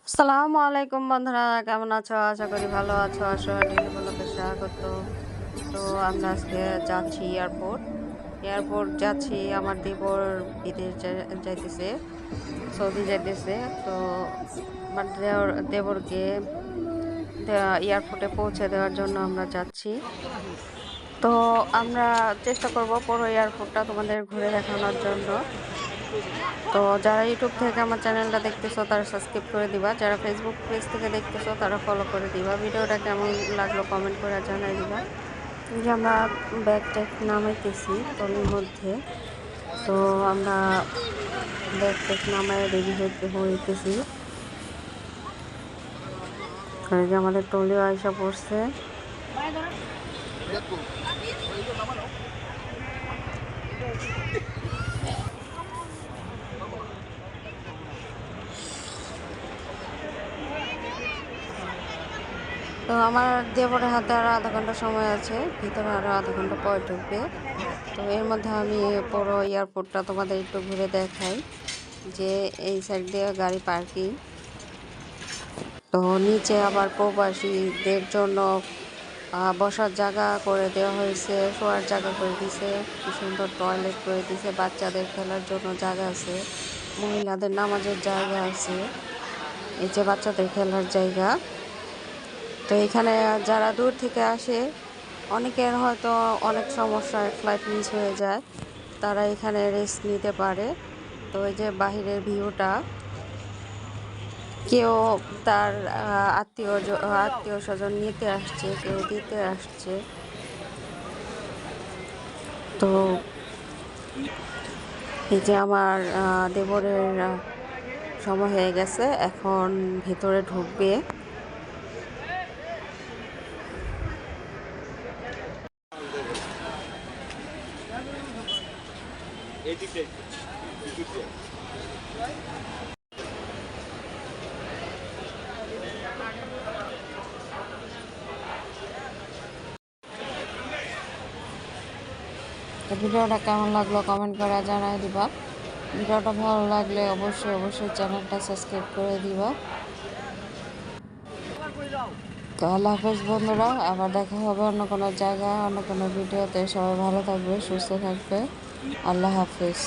আসসালামু আলাইকুম বন্ধুরা, কেমন আছো? আশা করি ভালো আছো। আসোয়া ডেইলি ব্লগে স্বাগত। তো আমরা আজকে যাচ্ছি এয়ারপোর্ট যাচ্ছি। আমার দেবর বিদেশ যাইতেছে, সৌদি যাইতেছে। তো আমার দেবরকে এয়ারপোর্টে পৌঁছে দেওয়ার জন্য আমরা যাচ্ছি। তো আমরা চেষ্টা করব পুরো এয়ারপোর্টটা তোমাদের ঘুরে দেখানোর জন্য। তো যারা ইউটিউব থেকে আমার চ্যানেলটা দেখতেছো তারা সাবস্ক্রাইব করে দিবা, যারা ফেসবুক পেজ থেকে দেখতেছো তারা ফলো করে দিবা। ভিডিওটা কেমন লাগলো কমেন্ট করে জানাই দিবা। যে আমরা ব্যাগ ট্যাগ নামাইতেছি ট্রলির মধ্যে। তো আমরা ব্যাগ ট্যাগ নামায় রেডি হইতেছি। যে আমাদের ট্রলিও আইসা পড়ছে। তো আমার দেবরের হাতে আরও আধা ঘন্টা সময় আছে, ভিতরে আরও আধা ঘন্টা পরে ঢুকবে। তো এর মধ্যে আমি পুরো এয়ারপোর্টটা তোমাদের একটু ঘুরে দেখাই। যে এই সাইড দিয়ে গাড়ি পার্কিং। তো নিচে আবার প্রবাসীদের জন্য বসার জায়গা করে দেওয়া হয়েছে, শোয়ার জায়গা করে দিছে, কি সুন্দর টয়লেট করে দিছে, বাচ্চাদের খেলার জন্য জায়গা আছে, মহিলাদের নামাজের জায়গা আছে, এই যে বাচ্চাদের খেলার জায়গা। তো এখানে যারা দূর থেকে আসে, অনেকের হয়তো অনেক সমস্যায় ফ্লাইট মিস হয়ে যায়, তারা এখানে রেস্ট নিতে পারে। তো এই যে বাহিরের ভিউটা, কেউ তার আত্মীয় স্বজন নিতে আসছে, কেউ দিতে আসছে। তো এই যে আমার দেবরের সময় হয়ে গেছে, এখন ভেতরে ঢুকবে। তো ভিডিওটা কেমন লাগলো কমেন্ট করে জানাই দিবা। ভিডিওটা ভালো লাগলে অবশ্যই চ্যানেলটা সাবস্ক্রাইব করে দিবা। তো আল্লাহ হাফেজ বন্ধুরা, আবার দেখা হবে অন্য কোনো জায়গায়, অন্য কোনো ভিডিওতে। সবাই ভালো থাকবে, সুস্থ থাকবে। আল্লাহ হাফেজ।